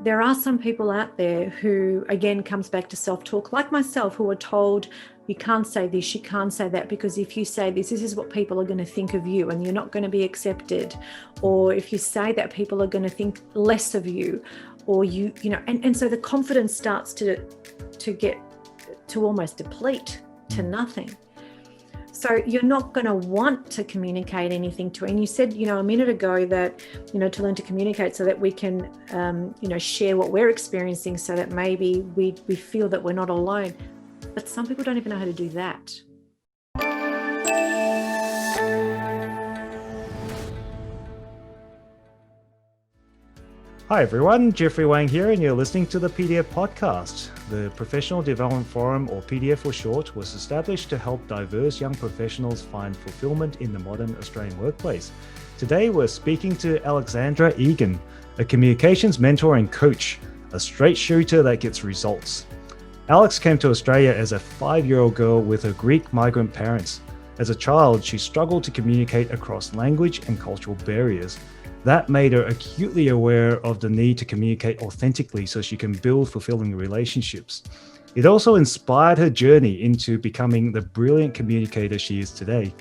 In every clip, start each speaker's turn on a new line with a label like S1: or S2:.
S1: there are some people out there who, again, comes back to self-talk, like myself, who are told, you can't say this, you can't say that, because if you say this is what people are going to think of you and you're not going to be accepted. Or if you say that, people are going to think less of you, or and so the confidence starts to get to almost deplete to nothing. So you're not going to want to communicate anything to, and you said, a minute ago that, to learn to communicate so that we can, share what we're experiencing, so that maybe we feel that we're not alone. But some people don't even know how to do that.
S2: Hi everyone, Jeffery Wang here, and you're listening to the PDF podcast. The Professional Development Forum, or PDF for short, was established to help diverse young professionals find fulfillment in the modern Australian workplace. Today we're speaking to Alexandra Egan, a communications mentor and coach, a straight shooter that gets results. Alex came to Australia as a 5-year-old girl with her Greek migrant parents. As a child, she struggled to communicate across language and cultural barriers. That made her acutely aware of the need to communicate authentically so she can build fulfilling relationships. It also inspired her journey into becoming the brilliant communicator she is today.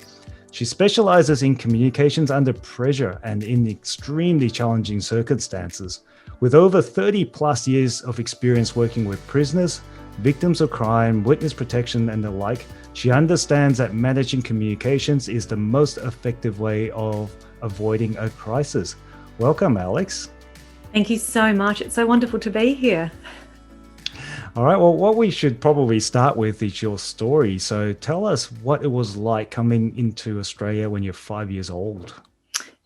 S2: She specializes in communications under pressure and in extremely challenging circumstances. With over 30 plus years of experience working with prisoners, victims of crime, witness protection, and the like, she understands that managing communications is the most effective way of avoiding a crisis. Welcome, Alex.
S1: Thank you so much. It's so wonderful to be here.
S2: All right, well, what we should probably start with is your story. So tell us what it was like coming into Australia when you're 5 years old.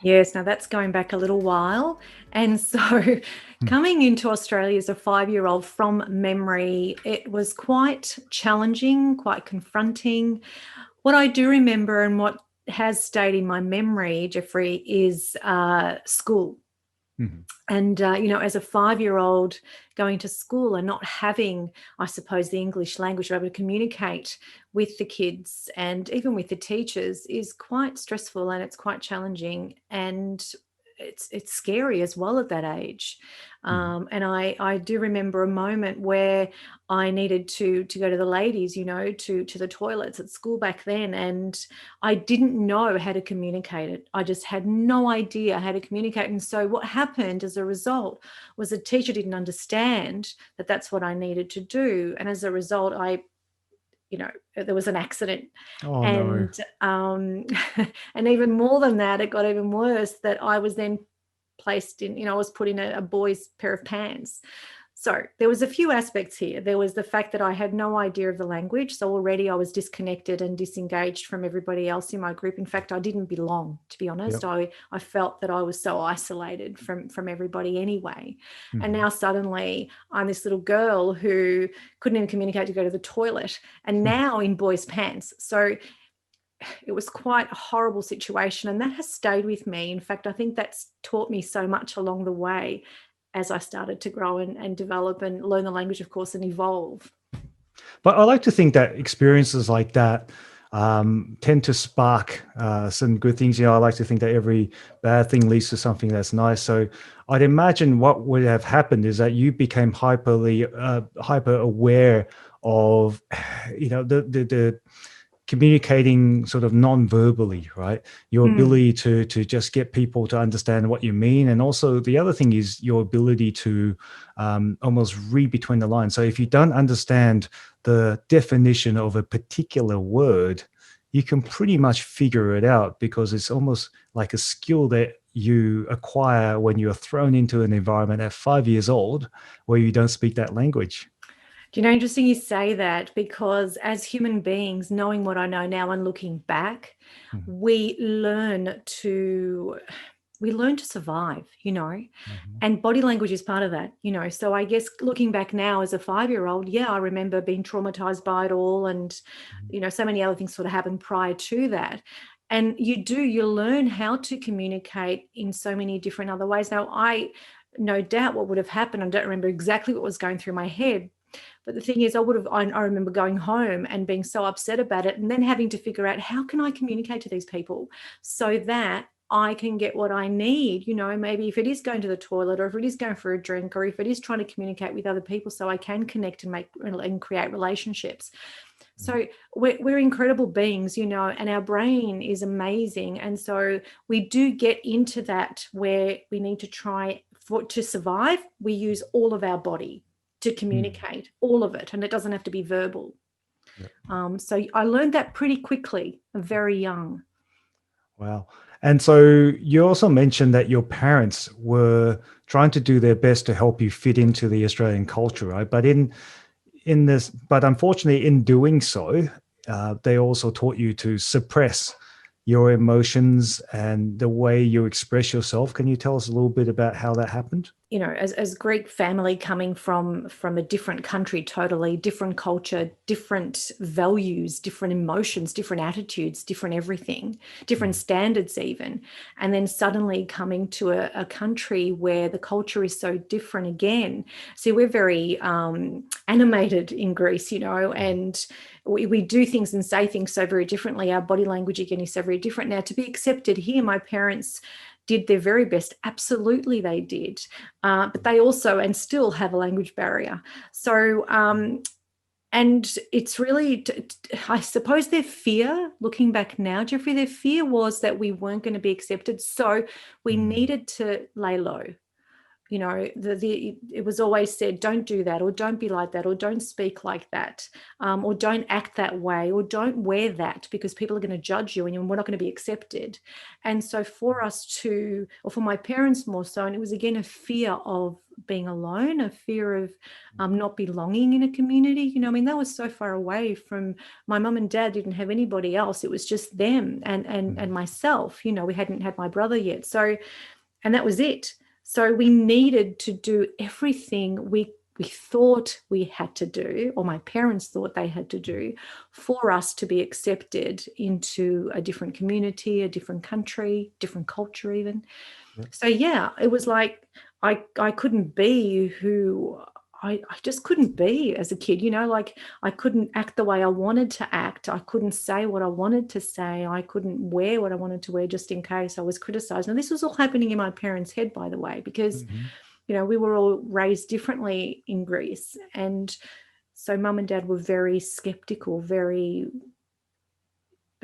S1: Yes, now that's going back a little while. And so coming into Australia as a 5-year-old, from memory, it was quite challenging, quite confronting. What I do remember and what has stayed in my memory, Jeffery, is school.
S2: Mm-hmm.
S1: And, as a 5-year-old going to school and not having, I suppose, the English language, to be able to communicate with the kids and even with the teachers is quite stressful, and it's quite challenging, and it's scary as well at that age. And I do remember a moment where I needed to go to the ladies, to the toilets at school back then, and I didn't know how to communicate it. I just had no idea how to communicate. And so what happened as a result was the teacher didn't understand that that's what I needed to do. And as a result, there was an accident.
S2: Oh,
S1: and
S2: no.
S1: And even more than that, it got even worse, that I was then placed in, I was put in a boy's pair of pants. So there was a few aspects here. There was the fact that I had no idea of the language. So already I was disconnected and disengaged from everybody else in my group. In fact, I didn't belong, to be honest.
S2: Yep.
S1: I felt that I was so isolated from everybody anyway.
S2: Mm-hmm.
S1: And now suddenly I'm this little girl who couldn't even communicate to go to the toilet, and now in boys' pants. So it was quite a horrible situation, and that has stayed with me. In fact, I think that's taught me so much along the way as I started to grow and develop and learn the language, of course, and evolve.
S2: But I like to think that experiences like that tend to spark some good things. I like to think that every bad thing leads to something that's nice. So I'd imagine what would have happened is that you became hyper aware of, the communicating sort of non-verbally, right? Your ability to just get people to understand what you mean. And also the other thing is your ability to almost read between the lines. So if you don't understand the definition of a particular word, you can pretty much figure it out, because it's almost like a skill that you acquire when you're thrown into an environment at 5 years old where you don't speak that language.
S1: Interesting you say that, because as human beings, knowing what I know now and looking back, we learn to survive, and body language is part of that, So I guess looking back now as a 5-year-old, I remember being traumatized by it all, and, so many other things sort of happened prior to that. And you learn how to communicate in so many different other ways. Now, I no doubt what would have happened, I don't remember exactly what was going through my head, but the thing is, I remember going home and being so upset about it, and then having to figure out, how can I communicate to these people so that I can get what I need, maybe if it is going to the toilet, or if it is going for a drink, or if it is trying to communicate with other people so I can connect and create relationships. So we're incredible beings, and our brain is amazing. And so we do get into that where we need to to survive. We use all of our body to communicate, all of it. And it doesn't have to be verbal.
S2: Yep.
S1: So I learned that pretty quickly, very young.
S2: Wow. And so you also mentioned that your parents were trying to do their best to help you fit into the Australian culture, right? But unfortunately, in doing so, they also taught you to suppress your emotions and the way you express yourself. Can you tell us a little bit about how that happened?
S1: As Greek family, coming from a different country, totally different culture, different values, different emotions, different attitudes, different everything, different standards even. And then suddenly coming to a country where the culture is so different again. See, we're very animated in Greece, and we do things and say things so very differently. Our body language again is so very different. Now, to be accepted here, my parents did their very best. Absolutely, they did. But they also and still have a language barrier. So, and it's really, I suppose their fear, looking back now, Jeffrey, their fear was that we weren't going to be accepted. So we needed to lay low. It was always said, don't do that, or don't be like that, or don't speak like that, or don't act that way, or don't wear that because people are going to judge you and we're not going to be accepted. And so for my parents more so, and it was again a fear of being alone, a fear of not belonging in a community. They were so far away from, my mum and dad didn't have anybody else. It was just them and myself. We hadn't had my brother yet. So, and that was it. So we needed to do everything we thought we had to do, or my parents thought they had to do, for us to be accepted into a different community, a different country, different culture even. Yeah. So yeah, it was like I couldn't be who I just couldn't be as a kid, like I couldn't act the way I wanted to act. I couldn't say what I wanted to say. I couldn't wear what I wanted to wear just in case I was criticized. And this was all happening in my parents' head, by the way, because, we were all raised differently in Greece. And so mum and dad were very skeptical, they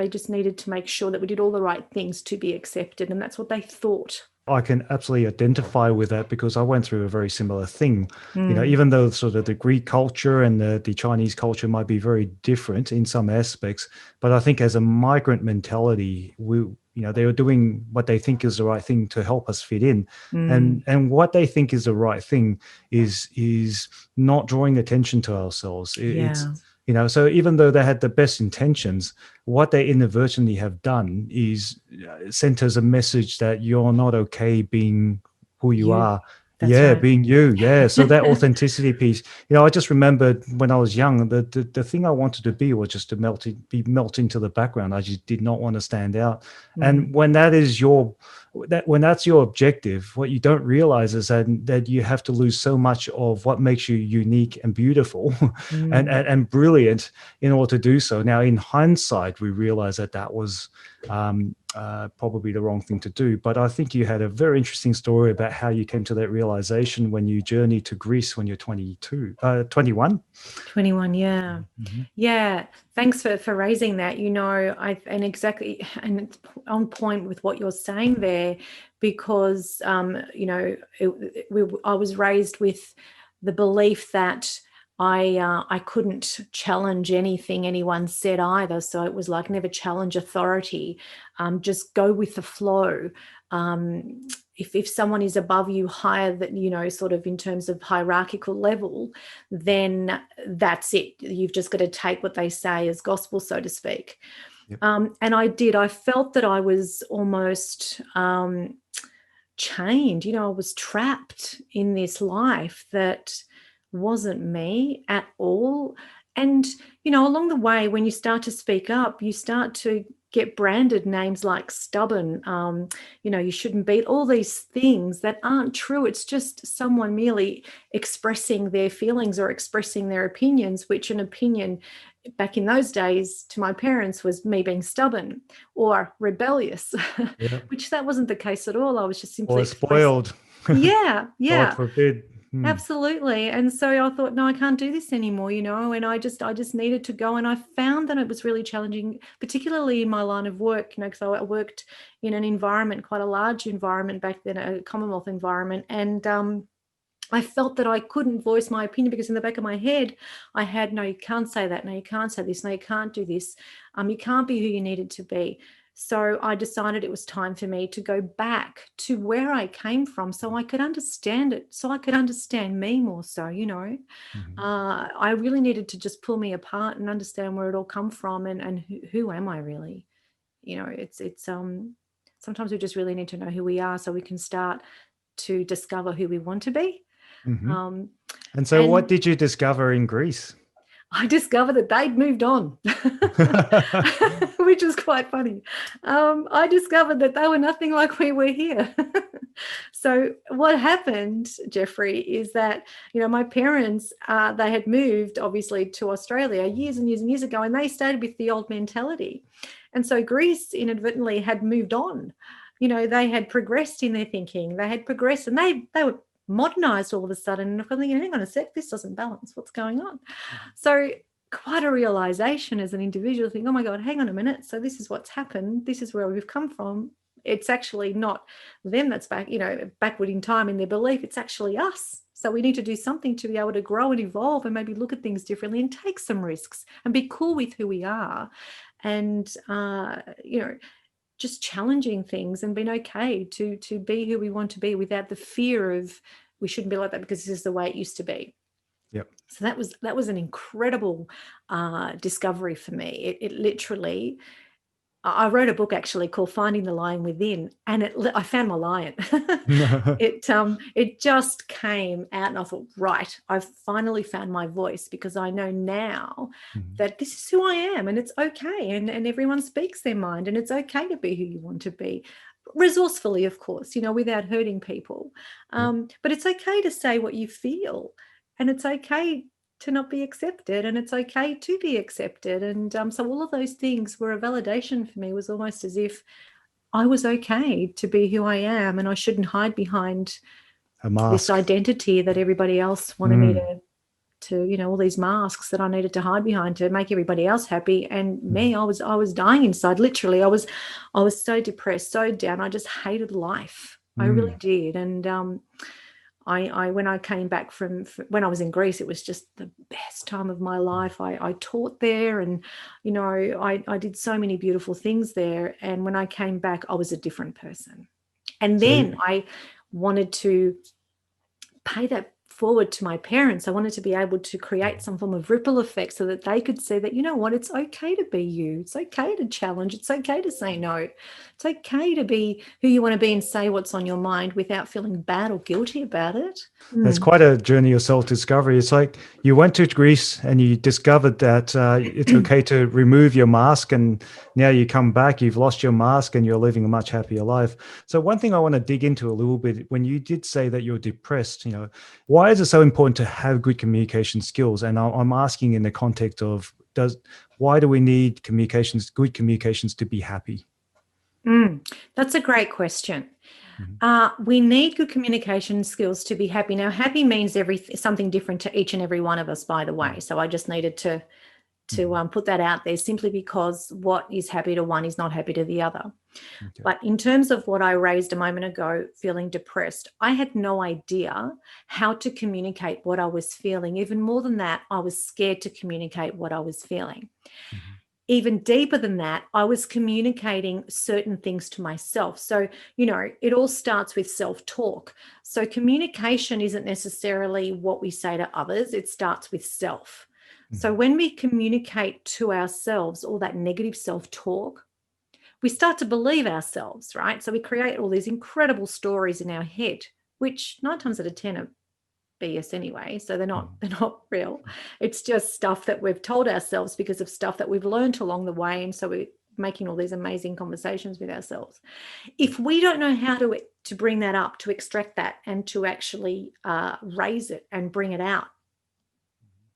S1: just needed to make sure that we did all the right things to be accepted. And that's what they thought.
S2: I can absolutely identify with that because I went through a very similar thing. Even though sort of the Greek culture and the Chinese culture might be very different in some aspects, but I think as a migrant mentality, they were doing what they think is the right thing to help us fit in. And what they think is the right thing is not drawing attention to ourselves. It's so even though they had the best intentions, what they inadvertently have done is sent us a message that you're not okay being who you are. That's right. Being you. Yeah. So that authenticity piece, I just remembered when I was young, the thing I wanted to be was just to melt into the background. I just did not want to stand out. And when that's your objective, what you don't realize is that you have to lose so much of what makes you unique and beautiful and brilliant in order to do so. Now, in hindsight, we realize that was probably the wrong thing to do. But I think you had a very interesting story about how you came to that realization when you journeyed to Greece when you're 21.
S1: 21, yeah. Yeah. Thanks for raising that. And it's on point with what you're saying there, because, I was raised with the belief that I couldn't challenge anything anyone said either. So it was like, never challenge authority, just go with the flow. If someone is above you, higher than, sort of in terms of hierarchical level, then that's it. You've just got to take what they say as gospel, so to speak. Yep. And I felt that I was almost chained, I was trapped in this life that wasn't me at all. And, along the way, when you start to speak up, you start to get branded names like stubborn, you shouldn't be, all these things that aren't true. It's just someone merely expressing their feelings or expressing their opinions, which an opinion back in those days to my parents was me being stubborn or rebellious,
S2: Yeah.
S1: which that wasn't the case at all. I was just simply
S2: Or
S1: expressing.
S2: spoiled.
S1: Yeah,
S2: God
S1: yeah.
S2: forbid.
S1: Absolutely. And so I thought, no, I can't do this anymore, and I just needed to go. And I found that it was really challenging, particularly in my line of work, because I worked in an environment, quite a large environment back then, a Commonwealth environment. And I felt that I couldn't voice my opinion because in the back of my head, I had, no, you can't say that. No, you can't say this. No, you can't do this. You can't be who you needed to be. So I decided it was time for me to go back to where I came from so I could understand it, so I could understand me more so, I really needed to just pull me apart and understand where it all come from and who am I really? It's sometimes we just really need to know who we are so we can start to discover who we want to be. Um,
S2: And so, what
S1: and
S2: did you discover in Greece?
S1: I discovered that they'd moved on, which was quite funny. I discovered that they were nothing like we were here. So what happened, Jeffrey, is that, my parents, they had moved obviously to Australia years and years and years ago, and they stayed with the old mentality. And so Greece inadvertently had moved on. They had progressed in their thinking. They had progressed and they were modernized all of a sudden. And I'm thinking, hang on a sec, this doesn't balance. What's going on? So quite a realization as an individual, think, oh my God, hang on a minute. So this is what's happened. This is where we've come from. It's actually not them that's backward in time in their belief. It's actually us. So we need to do something to be able to grow and evolve and maybe look at things differently and take some risks and be cool with who we are. And, just challenging things and being okay to be who we want to be without the fear of we shouldn't be like that because this is the way it used to be.
S2: Yep.
S1: So that was an incredible discovery for me. It literally, I wrote a book actually called Finding the Lion Within, and I found my lion. It just came out, and I thought, right, I've finally found my voice because I know now that this is who I am, and it's okay, and everyone speaks their mind, and it's okay to be who you want to be. Resourcefully, of course, without hurting people. But it's okay to say what you feel, and it's okay to not be accepted, and it's okay to be accepted. And so all of those things were a validation for me. It was almost as if I was okay to be who I am, and I shouldn't hide behind
S2: A mask.
S1: this identity that everybody else wanted me to all these masks that I needed to hide behind to make everybody else happy. And me, I was dying inside. Literally, I was so depressed, so down. I just hated life. I really did. And I when I came back from when I was in Greece, it was just the best time of my life. I taught there, and I did so many beautiful things there. And when I came back, I was a different person. And then I wanted to pay that forward to my parents. I wanted to be able to create some form of ripple effect so that they could see that, it's okay to be you. It's okay to challenge. It's okay to say no. It's okay to be who you want to be and say what's on your mind without feeling bad or guilty about it.
S2: That's quite a journey of self-discovery. It's like you went to Greece and you discovered that it's okay to remove your mask, and now you come back, you've lost your mask and you're living a much happier life. So one thing I want to dig into a little bit, when you did say that you're depressed, why is it so important to have good communication skills? And I'm asking in the context of why do we need good communications to be happy?
S1: That's a great question. We need good communication skills to be happy. Now, happy means something different to each and every one of us, by the way. So I just needed to put that out there, simply because what is happy to one is not happy to the other. Okay. But in terms of what I raised a moment ago, feeling depressed, I had no idea how to communicate what I was feeling. Even more than that, I was scared to communicate what I was feeling. Even deeper than that, I was communicating certain things to myself. So, it all starts with self-talk. So communication isn't necessarily what we say to others. It starts with self. So when we communicate to ourselves all that negative self-talk, we start to believe ourselves, right? So we create all these incredible stories in our head, which 9 times out of 10 are BS anyway, so they're not real. It's just stuff that we've told ourselves because of stuff that we've learned along the way, and so we're making all these amazing conversations with ourselves. If we don't know how to bring that up, to extract that, and to actually raise it and bring it out,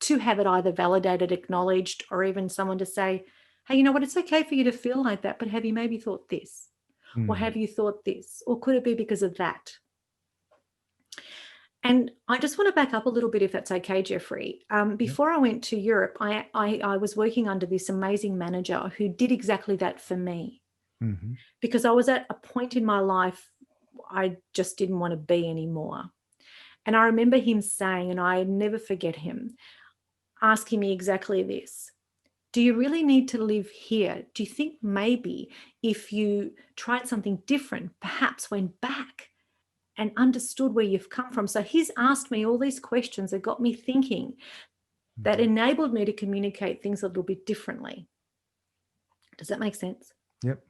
S1: to have it either validated, acknowledged, or even someone to say, hey, you know what, it's okay for you to feel like that, but have you maybe thought this? Or have you thought this? Or could it be because of that? And I just want to back up a little bit, if that's okay, Jeffrey. Before I went to Europe, I was working under this amazing manager who did exactly that for me, because I was at a point in my life I just didn't want to be anymore. And I remember him saying, and I never forget him, asking me exactly this: do you really need to live here? Do you think maybe if you tried something different, perhaps went back and understood where you've come from? So he's asked me all these questions that got me thinking, that enabled me to communicate things a little bit differently. Does that make sense?
S2: Yep.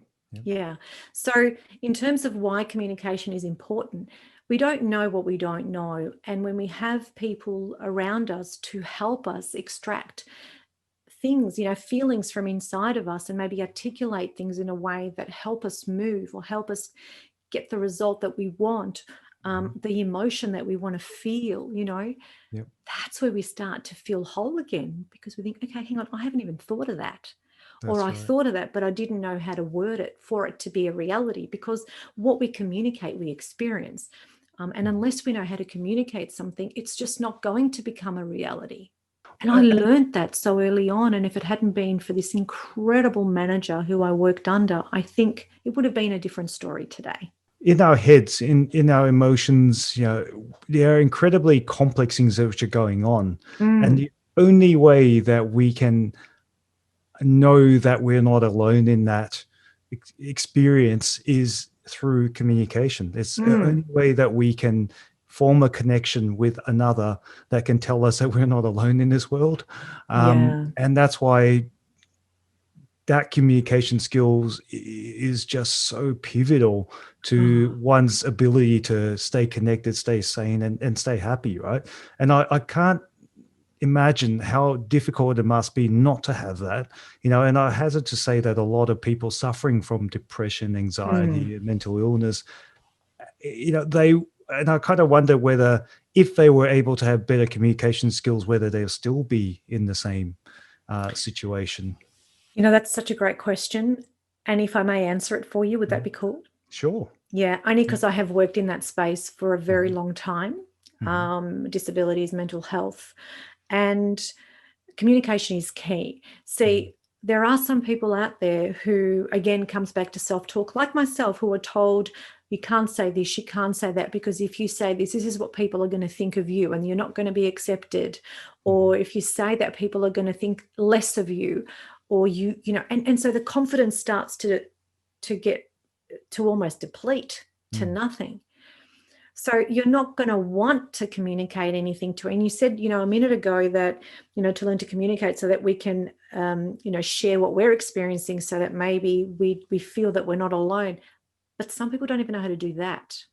S1: Yeah. So in terms of why communication is important, we don't know what we don't know. And when we have people around us to help us extract things, feelings from inside of us, and maybe articulate things in a way that help us move or help us get the result that we want, the emotion that we want to feel, that's where we start to feel whole again, because we think, okay, hang on, I haven't even thought of that. Or I thought of that, but I didn't know how to word it for it to be a reality, because what we communicate, we experience. And unless we know how to communicate something, it's just not going to become a reality. And I learned that so early on. And if it hadn't been for this incredible manager who I worked under, I think it would have been a different story today.
S2: In our heads, in our emotions, there are incredibly complex things which are going on. And the only way that we can know that we're not alone in that experience is through communication. It's the only way that we can form a connection with another that can tell us that we're not alone in this world. And that's why that communication skills is just so pivotal to one's ability to stay connected, stay sane, and stay happy, right? And I can't imagine how difficult it must be not to have that, and I hazard to say that a lot of people suffering from depression, anxiety, and mental illness, and I kind of wonder whether if they were able to have better communication skills, whether they'll still be in the same situation.
S1: That's such a great question. And if I may answer it for you, would that be cool?
S2: Sure.
S1: Yeah, only because I have worked in that space for a very long time, disabilities, mental health, and communication is key. See, there are some people out there who, again, comes back to self-talk, like myself, who are told, you can't say this, you can't say that, because if you say this is what people are going to think of you and you're not going to be accepted. Or if you say that, people are going to think less of you, or and so the confidence starts to get to almost deplete to nothing. So you're not going to want to communicate anything to. And you said, a minute ago that, to learn to communicate so that we can, share what we're experiencing, so that maybe we feel that we're not alone. But some people don't even know how to do that.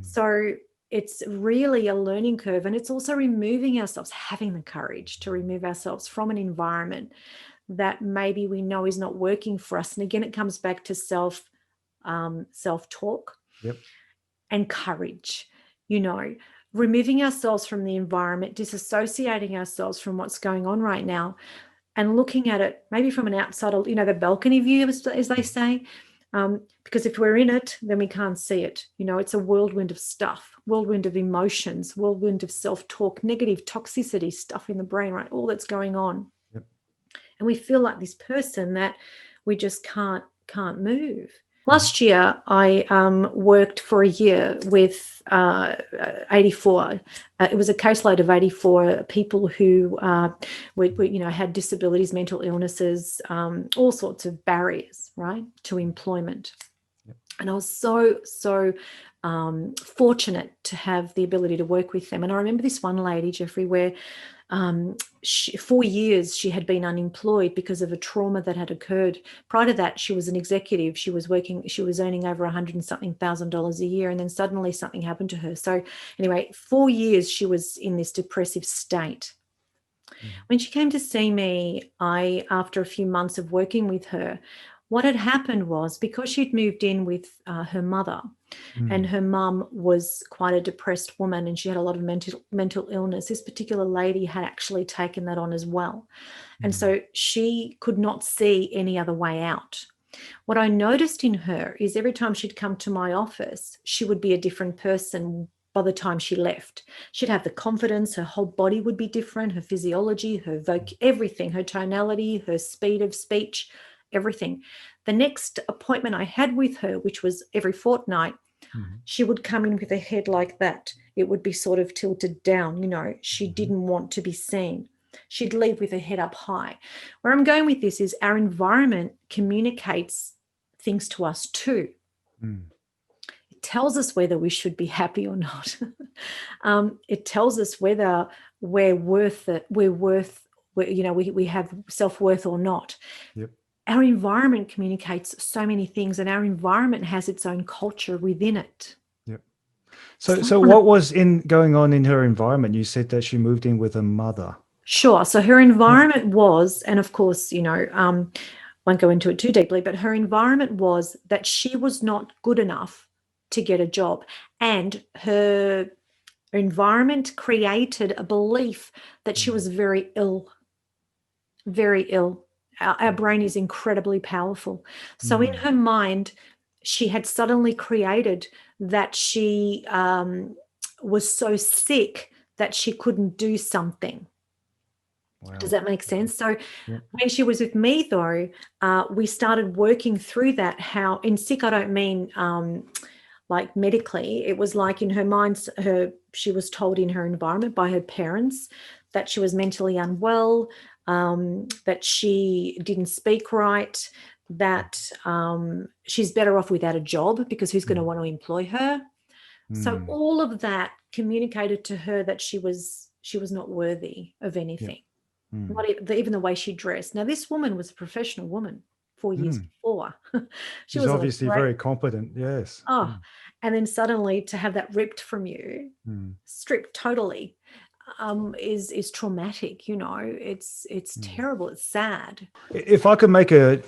S1: So it's really a learning curve. And it's also removing ourselves, having the courage to remove ourselves from an environment that maybe we know is not working for us. And again, it comes back to self-talk.
S2: Yep.
S1: And courage, removing ourselves from the environment, disassociating ourselves from what's going on right now, and looking at it maybe from an outside, the balcony view, as they say, because if we're in it, then we can't see it. It's a whirlwind of stuff, whirlwind of emotions, whirlwind of self-talk, negative toxicity stuff in the brain, right? All that's going on. Yep. And we feel like this person that we just can't move. Last year, I worked for a year with 84. It was a caseload of 84 people who had disabilities, mental illnesses, all sorts of barriers, right, to employment. Yep. And I was so fortunate to have the ability to work with them. And I remember this one lady, Jeffrey, where 4 years she had been unemployed because of a trauma that had occurred. Prior to that, she was an executive. She was earning over $100,000 a year, and then suddenly something happened to her. So anyway, 4 years she was in this depressive state. When she came to see me, after a few months of working with her, What had happened was, because she'd moved in with her mother, and her mum was quite a depressed woman, and she had a lot of mental illness. This particular lady had actually taken that on as well. And so she could not see any other way out. What I noticed in her is every time she'd come to my office, she would be a different person by the time she left. She'd have the confidence, her whole body would be different, her physiology, her everything, her tonality, her speed of speech, everything. The next appointment I had with her, which was every fortnight, she would come in with her head like that. It would be sort of tilted down, you know. She didn't want to be seen. She'd leave with her head up high. Where I'm going with this is our environment communicates things to us too. It tells us whether we should be happy or not. It tells us whether we have self-worth or not.
S2: Yep.
S1: Our environment communicates so many things, and our environment has its own culture within it.
S2: Yep. So what was going on in her environment? You said that she moved in with a mother.
S1: Sure. So her environment was, and of course, won't go into it too deeply, but her environment was that she was not good enough to get a job. And her environment created a belief that she was very ill, very ill. Our brain is incredibly powerful. So in her mind, she had suddenly created that she was so sick that she couldn't do something. Wow. Does that make sense? So when she was with me, though, we started working through that. How in sick, I don't mean like medically. It was like in her mind, she was told in her environment by her parents that she was mentally unwell, that she didn't speak right, that she's better off without a job because who's going to want to employ her? So all of that communicated to her that she was not worthy of anything. Not even the way she dressed. Now, this woman was a professional woman 4 years before.
S2: She's was obviously very competent, yes.
S1: And then suddenly to have that ripped from you, stripped totally, is traumatic. You know, it's terrible. It's sad.
S2: If I could make I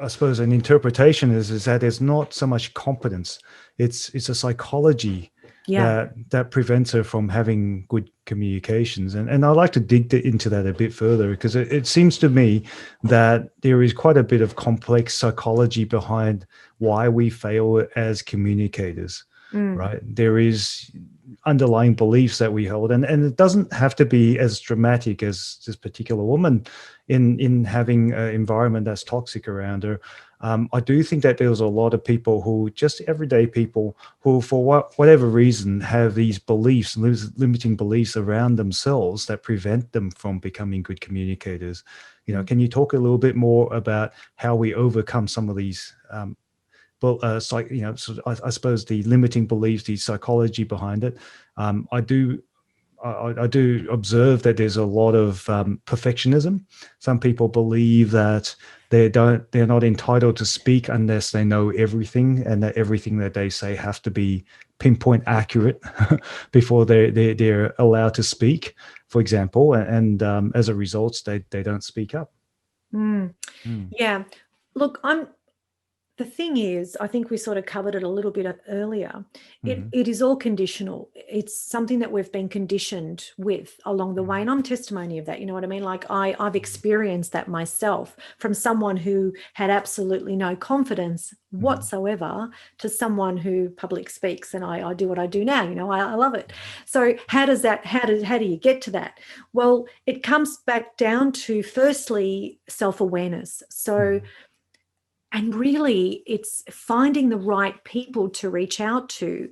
S2: suppose an interpretation is that it's not so much competence. It's a psychology that prevents her from having good communications. And I'd like to dig into that a bit further, because it seems to me that there is quite a bit of complex psychology behind why we fail as communicators, right? There is underlying beliefs that we hold, and it doesn't have to be as dramatic as this particular woman in having an environment that's toxic around her. I do think that there's a lot of people who, just everyday people who, for whatever reason, have these beliefs, limiting beliefs around themselves that prevent them from becoming good communicators. You know, can you talk a little bit more about how we overcome some of these, I suppose the limiting beliefs, the psychology behind it? I do observe that there's a lot of perfectionism. Some people believe that they're not entitled to speak unless they know everything, and that everything that they say have to be pinpoint accurate before they're allowed to speak, for example. And as a result, they don't speak up.
S1: Yeah. Look, the thing is, I think we sort of covered it a little bit earlier. It is all conditional. It's something that we've been conditioned with along the way. And I'm testimony of that. You know what I mean? Like I've experienced that myself, from someone who had absolutely no confidence whatsoever to someone who public speaks, and I do what I do now. You know, I love it. So how do you get to that? Well, it comes back down to, firstly, self-awareness. So and really, it's finding the right people to reach out to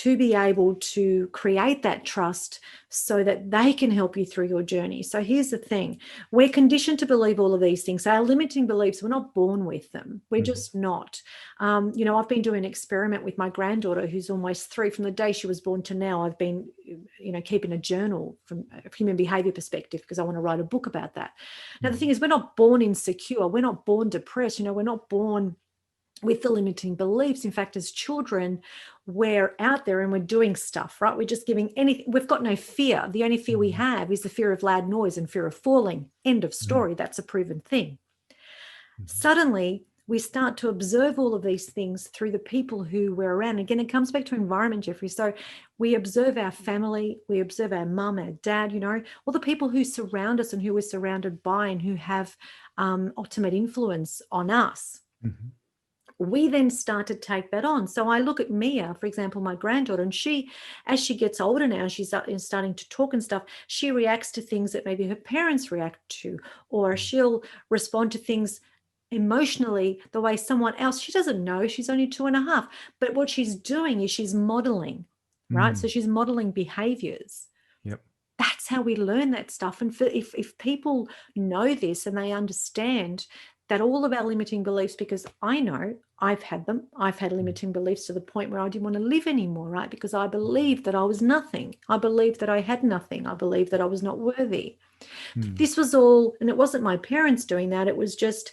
S1: be able to create that trust so that they can help you through your journey. So here's the thing. We're conditioned to believe all of these things. So our limiting beliefs, we're not born with them. We're just not. I've been doing an experiment with my granddaughter, who's almost 3. From the day she was born to now, I've been, keeping a journal from a human behavior perspective, because I want to write a book about that. Now, the thing is, we're not born insecure. We're not born depressed. We're not born with the limiting beliefs. In fact, as children, we're out there and we're doing stuff, right? We're just giving anything. We've got no fear. The only fear we have is the fear of loud noise and fear of falling. End of story. That's a proven thing. Suddenly, we start to observe all of these things through the people who we're around. Again, it comes back to environment, Jeffrey. So we observe our family, we observe our mum, our dad, all the people who surround us and who we're surrounded by and who have ultimate influence on us.
S2: Mm-hmm.
S1: We then start to take that on. So I look at Mia, for example, my granddaughter, and she, as she gets older now, she's starting to talk and stuff, she reacts to things that maybe her parents react to, or she'll respond to things emotionally the way someone else, she doesn't know, she's only 2.5, but what she's doing is she's modeling, right? So she's modeling behaviors.
S2: Yep.
S1: That's how we learn that stuff. And if people know this and they understand that all of our limiting beliefs, because I know I've had them, I've had limiting beliefs to the point where I didn't want to live anymore, right? Because I believed that I was nothing. I believed that I had nothing. I believed that I was not worthy. This was all, and it wasn't my parents doing that. It was just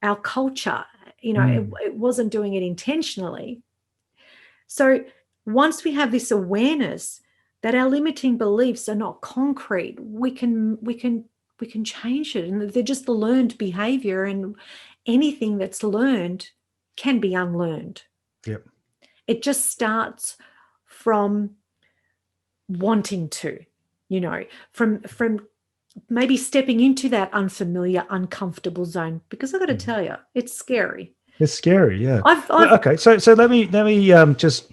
S1: our culture. It wasn't doing it intentionally. So once we have this awareness that our limiting beliefs are not concrete, we can change it, and they're just the learned behavior, and anything that's learned can be unlearned.
S2: Yep.
S1: It just starts from wanting to, from maybe stepping into that unfamiliar, uncomfortable zone, because I've got to tell you, it's scary.
S2: It's scary, yeah.
S1: I've
S2: Okay, so let me just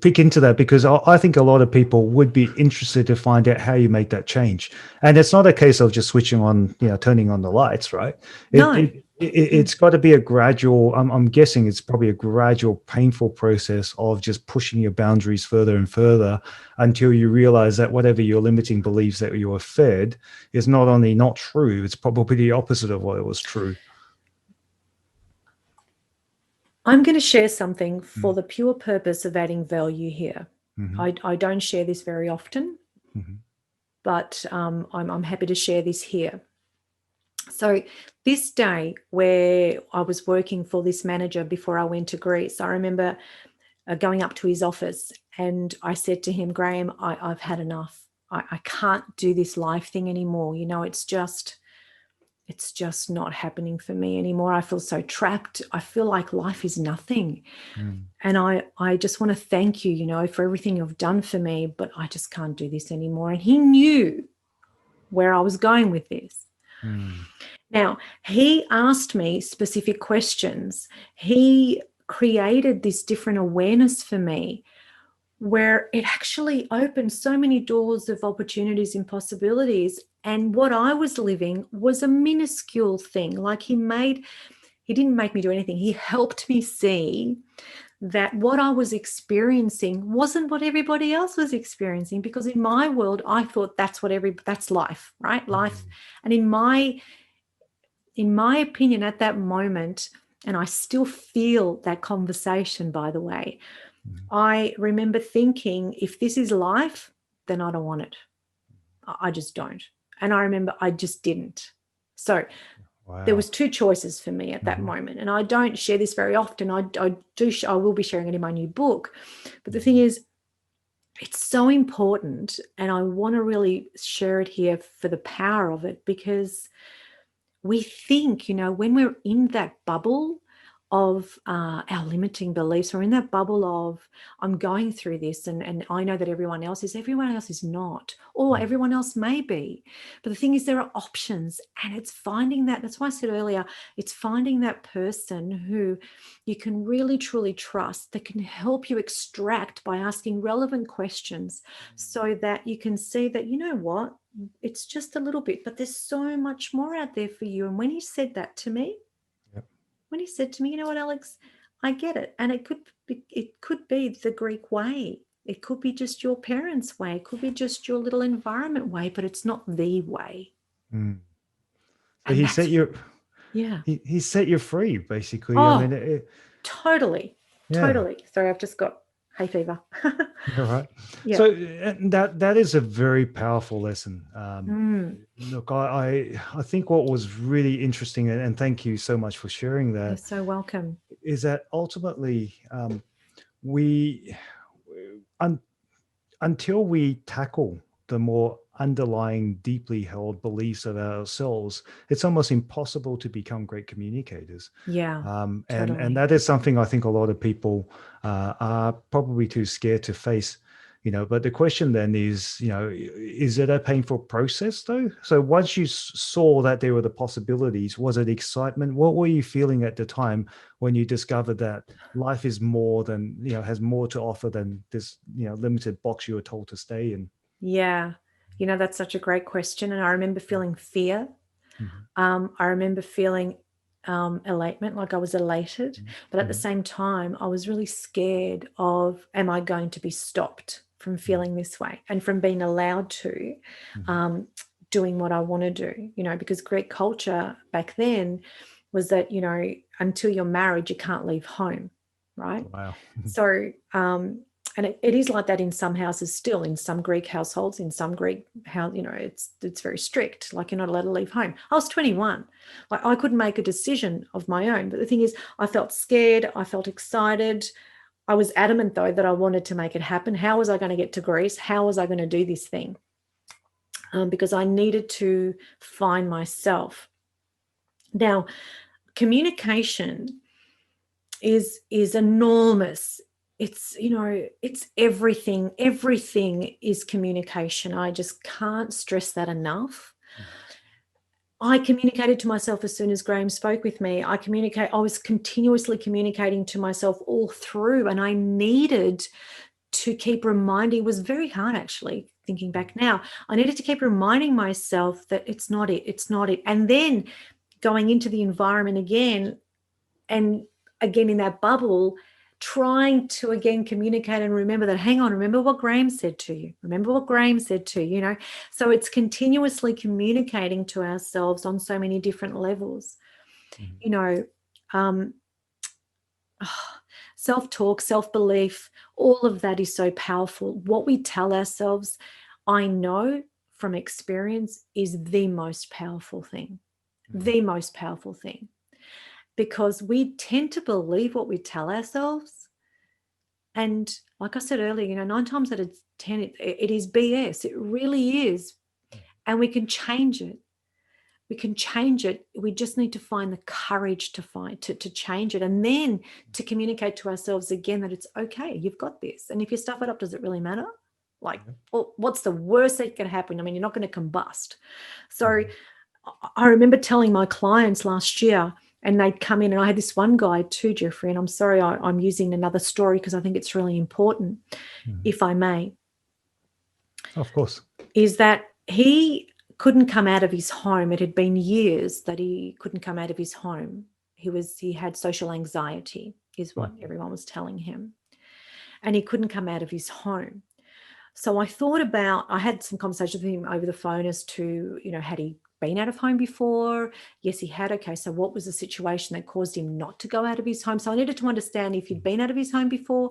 S2: pick into that, because I think a lot of people would be interested to find out how you make that change. And it's not a case of just switching on, turning on the lights, right?
S1: No.
S2: It's got to be a gradual, I'm guessing it's probably a gradual, painful process of just pushing your boundaries further and further until you realize that whatever your limiting beliefs that you were fed is not only not true, it's probably the opposite of what it was true.
S1: I'm going to share something for the pure purpose of adding value here. I don't share this very often, but I'm happy to share this here. So this day where I was working for this manager before I went to Greece, I remember going up to his office, and I said to him, Graham, I've had enough. I can't do this life thing anymore. It's just not happening for me anymore. I feel so trapped. I feel like life is nothing. And I just want to thank you, for everything you've done for me, but I just can't do this anymore. And he knew where I was going with this. Now, he asked me specific questions. He created this different awareness for me, where it actually opened so many doors of opportunities and possibilities. And what I was living was a minuscule thing. Like he didn't make me do anything. He helped me see that what I was experiencing wasn't what everybody else was experiencing, because in my world, I thought that's life, right? Life. And in my opinion at that moment, and I still feel that conversation, by the way, I remember thinking, if this is life, then I don't want it. I just don't. And I remember I just didn't. So there was two choices for me at that moment. And I don't share this very often. I will be sharing it in my new book. But the thing is, it's so important. And I want to really share it here for the power of it, because we think, when we're in that bubble of our limiting beliefs, or in that bubble of I'm going through this and I know that everyone else is not, or everyone else may be. But the thing is, there are options, and it's finding that's why I said earlier, it's finding that person who you can really truly trust, that can help you extract by asking relevant questions, so that you can see that, what, it's just a little bit, but there's so much more out there for you. And when he said that to me, when he said to me, you know what, Alex, I get it. And it could be the Greek way. It could be just your parents' way. It could be just your little environment way, but it's not the way.
S2: So he set you, he set you free, basically.
S1: Oh, totally.
S2: Yeah.
S1: Totally. Sorry, I've just got hay fever.
S2: All right. Yeah. So that is a very powerful lesson. Look, I think what was really interesting, and thank you so much for sharing that.
S1: You're so welcome.
S2: Is that ultimately until we tackle the more underlying, deeply held beliefs of ourselves, it's almost impossible to become great communicators.
S1: Yeah,
S2: And
S1: totally.
S2: that is something I think a lot of people are probably too scared to face. But the question then is, is it a painful process though? So once you saw that there were the possibilities, was it excitement? What were you feeling at the time when you discovered that life is more than, has more to offer than this, limited box you were told to stay in?
S1: Yeah. That's such a great question. And I remember feeling fear.
S2: Mhm.
S1: I remember feeling elatement, like I was elated. But at the
S2: Mhm.
S1: same time, I was really scared of, am I going to be stopped from feeling this way and from being allowed to
S2: Mhm.
S1: um, doing what I want to do? Because Greek culture back then was that, until you're married, you can't leave home, right?
S2: Wow.
S1: So, and it is like that in some houses still, in some Greek households, in some Greek house, it's very strict. Like, you're not allowed to leave home. I was 21. Like, I couldn't make a decision of my own. But the thing is, I felt scared. I felt excited. I was adamant, though, that I wanted to make it happen. How was I going to get to Greece? How was I going to do this thing? Because I needed to find myself. Now, communication is enormous. It's it's everything. Everything is communication. I just can't stress that enough. I communicated to myself as soon as Graham spoke with me. I was continuously communicating to myself all through, and I needed to keep reminding. It was very hard, actually, thinking back now. I needed to keep reminding myself that it's not it, and then going into the environment again, and again in that bubble, trying to again communicate and remember that, hang on, remember what Graham said to you. Remember what Graham said to you, So it's continuously communicating to ourselves on so many different levels.
S2: Mhm.
S1: Um, self-talk, self-belief, all of that is so powerful. What we tell ourselves, I know from experience, is the most powerful thing. The most powerful thing. Because we tend to believe what we tell ourselves. And like I said earlier, 9 times out of 10, it is BS. It really is. And we can change it. We can change it. We just need to find the courage to change it, and then to communicate to ourselves again that it's okay. You've got this. And if you stuff it up, does it really matter? Like, well, what's the worst that can happen? I mean, you're not going to combust. So I remember telling my clients last year, and they'd come in, and I had this one guy too, Jeffrey, and I'm sorry I'm using another story because I think it's really important, if I may,
S2: Of course.
S1: is that he couldn't come out of his home. It had been years that he couldn't come out of his home. He had social anxiety, is what everyone was telling him. And he couldn't come out of his home. So I had some conversations with him over the phone as to, had he been out of home before? Yes, he had. Okay, so what was the situation that caused him not to go out of his home? So I needed to understand if he'd been out of his home before,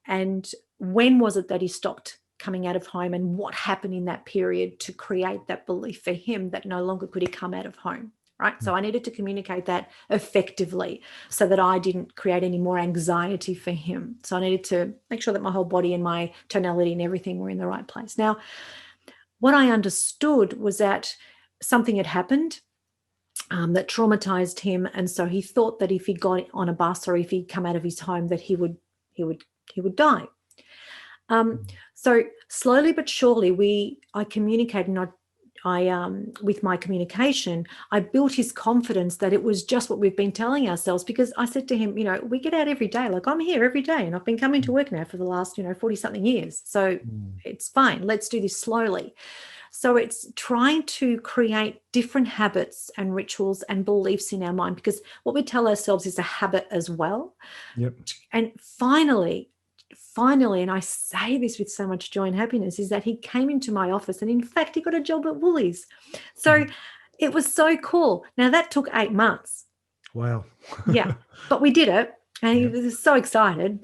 S1: and when was it that he stopped coming out of home, and what happened in that period to create that belief for him that no longer could he come out of home. Right. So I needed to communicate that effectively so that I didn't create any more anxiety for him. So I needed to make sure that my whole body and my tonality and everything were in the right place. Now, what I understood was that something had happened that traumatized him. And so he thought that if he got on a bus or if he'd come out of his home, that he would die. So slowly but surely, I communicated, and with my communication, I built his confidence that it was just what we've been telling ourselves. Because I said to him, we get out every day. Like, I'm here every day, and I've been coming to work now for the last, 40 something years. So it's fine. Let's do this slowly. So it's trying to create different habits and rituals and beliefs in our mind, because what we tell ourselves is a habit as well.
S2: Yep.
S1: And finally, and I say this with so much joy and happiness, is that he came into my office, and in fact, he got a job at Woolies. So it was so cool. Now, that took 8 months.
S2: Wow.
S1: Yeah, but we did it, and he was so excited.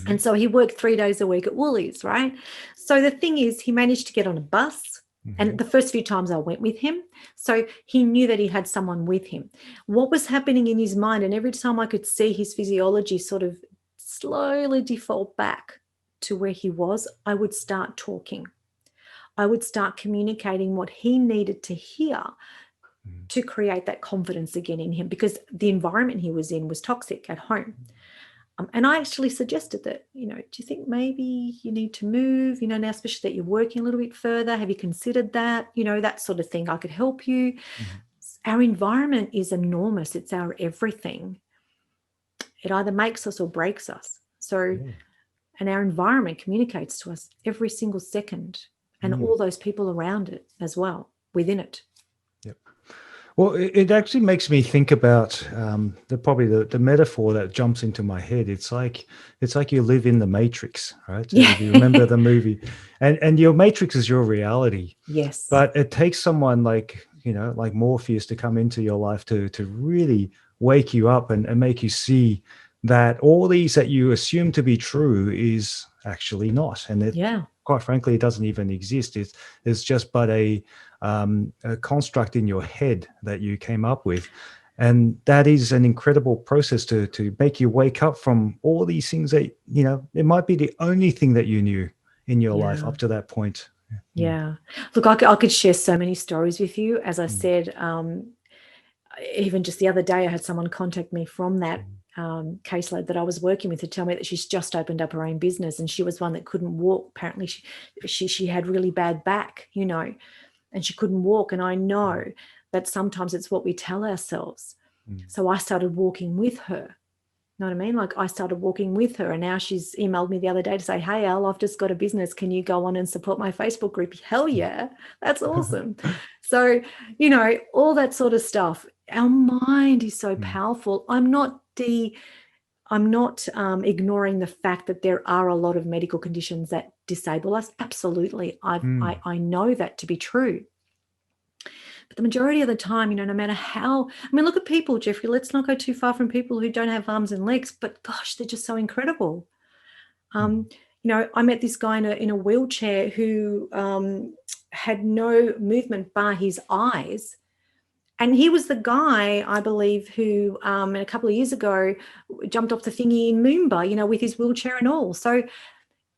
S1: And so he worked 3 days a week at Woolies, right? So the thing is, he managed to get on a bus. And the first few times I went with him, so he knew that he had someone with him. What was happening in his mind, and every time I could see his physiology sort of slowly default back to where he was, I would start talking. I would start communicating what he needed to hear to create that confidence again in him, because the environment he was in was toxic at home. And I actually suggested that, do you think maybe you need to move, now especially that you're working a little bit further, have you considered that, that sort of thing, I could help you. Our environment is enormous. It's our everything. It either makes us or breaks us. So, and our environment communicates to us every single second, and all those people around it as well, within it.
S2: Yep. Well, it actually makes me think about the metaphor that jumps into my head. It's like you live in the Matrix, right? So if you remember the movie, and your Matrix is your reality.
S1: Yes.
S2: But it takes someone like Morpheus to come into your life to really wake you up and make you see that all these that you assume to be true is actually not, and quite frankly, it doesn't even exist. It's just but a construct in your head that you came up with, and that is an incredible process to make you wake up from all these things that it might be the only thing that you knew in your life up to that point.
S1: Yeah. Look, I could share so many stories with you. As I said, even just the other day, I had someone contact me from that caseload that I was working with to tell me that she's just opened up her own business, and she was one that couldn't walk. Apparently she had really bad back, and she couldn't walk. And I know that sometimes it's what we tell ourselves. So I started walking with her. Know what I mean? Like, I started walking with her, and now she's emailed me the other day to say, hey, Al, I've just got a business. Can you go on and support my Facebook group? Hell yeah. That's awesome. So, all that sort of stuff. Our mind is so powerful. I'm not ignoring the fact that there are a lot of medical conditions that disable us. Absolutely. I know that to be true. But the majority of the time, no matter how, look at people, Jeffrey, let's not go too far from people who don't have arms and legs, but gosh, they're just so incredible. I met this guy in a wheelchair who had no movement bar his eyes. And he was the guy, I believe, who a couple of years ago jumped off the thingy in Moomba, with his wheelchair and all. So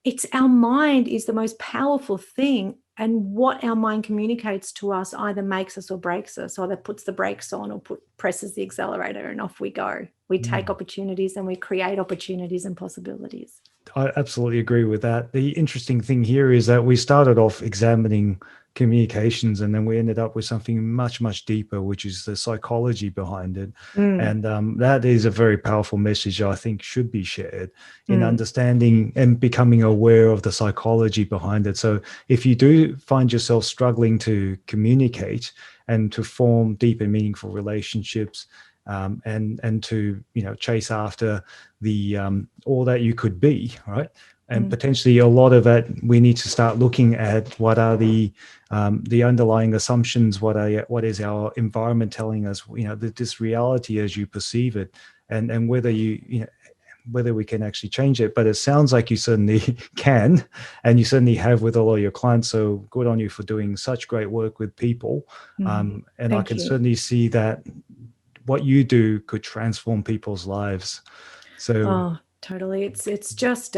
S1: it's our mind is the most powerful thing. And what our mind communicates to us either makes us or breaks us, either puts the brakes on or presses the accelerator, and off we go. We take opportunities and we create opportunities and possibilities.
S2: I absolutely agree with that. The interesting thing here is that we started off examining communications, and then we ended up with something much, much deeper, which is the psychology behind it. And that is a very powerful message I think should be shared in understanding and becoming aware of the psychology behind it. So if you do find yourself struggling to communicate and to form deep and meaningful relationships, and to chase after the all that you could be, right? And potentially a lot of that, we need to start looking at what are the underlying assumptions, what is our environment telling us, this reality as you perceive it, and whether whether we can actually change it. But it sounds like you certainly can, and you certainly have with all of your clients. So good on you for doing such great work with people. And I can certainly see that what you do could transform people's lives. So
S1: totally. It's just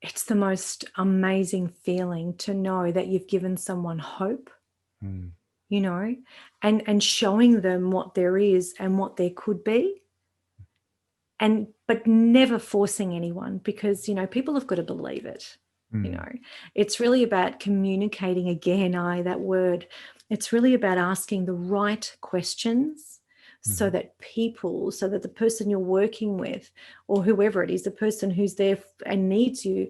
S1: it's the most amazing feeling to know that you've given someone hope, and showing them what there is and what there could be, but never forcing anyone, because people have got to believe it. It's really about communicating, again, that word. It's really about asking the right questions, so that the person you're working with, or whoever it is, the person who's there and needs you,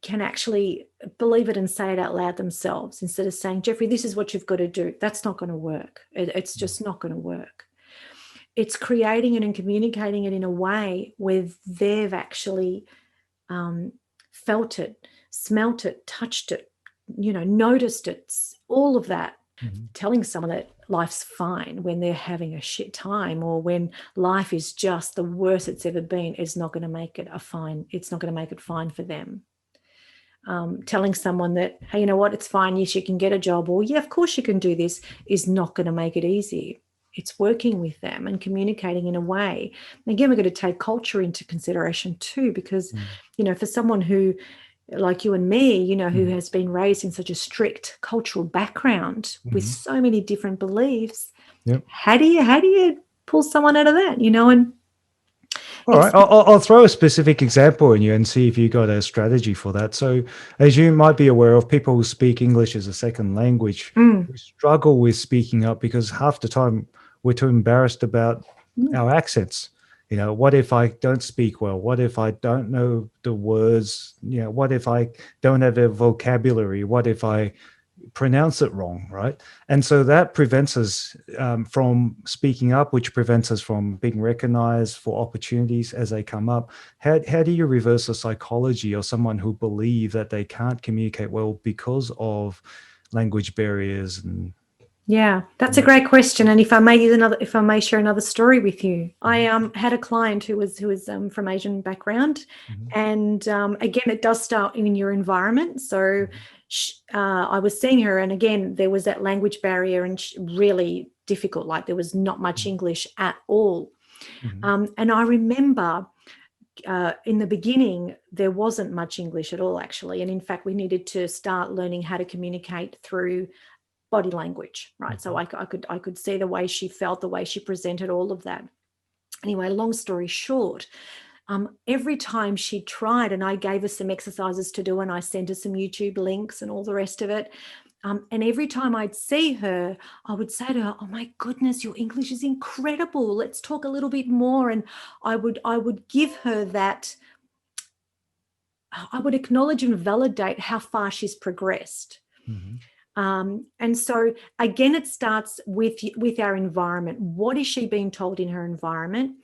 S1: can actually believe it and say it out loud themselves, instead of saying, Jeffrey, this is what you've got to do. That's not going to work. It's just not going to work. It's creating it and communicating it in a way where they've actually felt it, smelt it, touched it, noticed it, all of that. Telling someone that life's fine when they're having a shit time, or when life is just the worst it's ever been, is not going to make it it's not going to make it fine for them. Telling someone that, hey, you know what, it's fine, yes, you can get a job, or yeah, of course you can do this, is not going to make it easy. It's working with them and communicating in a way. And again, we've got to take culture into consideration too, because, for someone who like you and me, you know, who has been raised in such a strict cultural background with so many different beliefs.
S2: Yep.
S1: How do you pull someone out of that, you know? And
S2: All right, I'll throw a specific example in you and see if you got a strategy for that. So, as you might be aware of, people who speak English as a second language we struggle with speaking up because half the time we're too embarrassed about our accents. You know, what if I don't speak well? What if I don't know the words? You know, what if I don't have a vocabulary? What if I pronounce it wrong, right? And so that prevents us from speaking up, which prevents us from being recognized for opportunities as they come up. How do you reverse the psychology of someone who believes that they can't communicate well because of language barriers? And
S1: yeah, that's a great question. And if I may share another story with you, I had a client who was from Asian background, and again, it does start in your environment. So I was seeing her, and again, there was that language barrier, and really difficult. Like there was not much English at all. And I remember in the beginning, there wasn't much English at all, actually. And in fact, we needed to start learning how to communicate through body language, right? So I could see the way she felt, the way she presented, all of that. Anyway, long story short, every time she tried, and I gave her some exercises to do, and I sent her some YouTube links and all the rest of it. And every time I'd see her, I would say to her, "Oh my goodness, your English is incredible. Let's talk a little bit more." And I would give her that. I would acknowledge and validate how far she's progressed. And so again, it starts with our environment. What is she being told in her environment?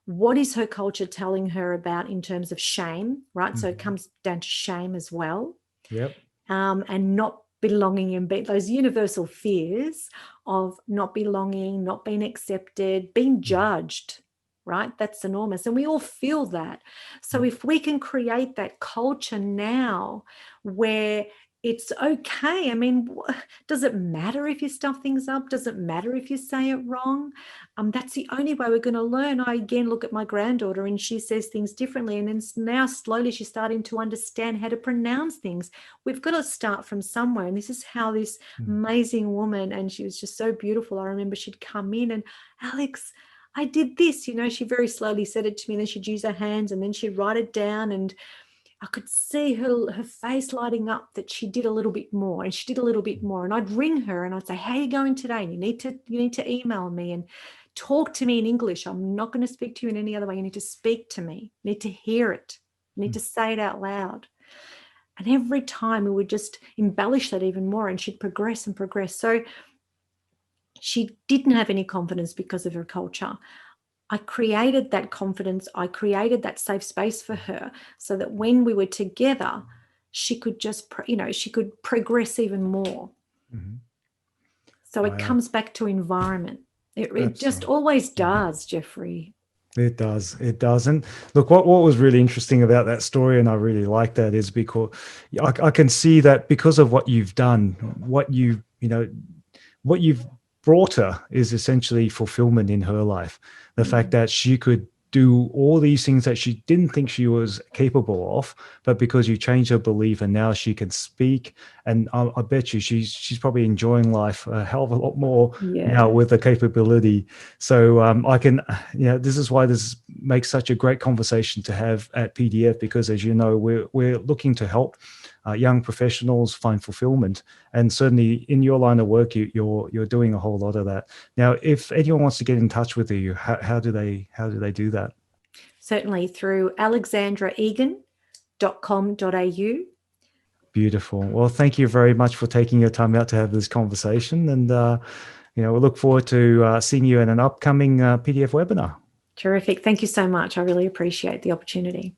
S1: What is her culture telling her about in terms of shame, right? So it comes down to shame as well.
S2: Yep.
S1: And not belonging, in those universal fears of not belonging, not being accepted, being judged, right? That's enormous. And we all feel that. So if we can create that culture now where it's okay. I mean, does it matter if you stuff things up? Does it matter if you say it wrong? That's the only way we're going to learn. I again look at my granddaughter, and she says things differently. And then now slowly she's starting to understand how to pronounce things. We've got to start from somewhere. And this is how this amazing woman, and she was just so beautiful. I remember she'd come in and, "Alex, I did this," you know, she very slowly said it to me, and then she'd use her hands, and then she'd write it down, and I could see her face lighting up that she did a little bit more, and she did a little bit more. And I'd ring her and I'd say, "How are you going today? And you need to email me and talk to me in English. I'm not going to speak to you in any other way. You need to speak to me. You need to hear it. You need to say it out loud." And every time we would just embellish that even more, and she'd progress and progress. So she didn't have any confidence because of her culture. I created that confidence. I created that safe space for her so that when we were together, she could just, she could progress even more. So it comes back to environment. It just always does, Jeffrey.
S2: It does. It does. And look, what was really interesting about that story, and I really like that, is because I can see that because of what you've done, what you've brought her is essentially fulfillment in her life. The fact that she could do all these things that she didn't think she was capable of, but because you changed her belief and now she can speak. And I bet you she's probably enjoying life a hell of a lot more now with the capability. So I can, this is why this makes such a great conversation to have at PDF, because as you know, we're looking to help young professionals find fulfillment, and certainly in your line of work, you're doing a whole lot of that. Now, if anyone wants to get in touch with you, how do they do that?
S1: Certainly through alexandraegan.com.au.
S2: Beautiful. Well, thank you very much for taking your time out to have this conversation, and we look forward to seeing you in an upcoming PDF webinar.
S1: Terrific. Thank you so much. I really appreciate the opportunity.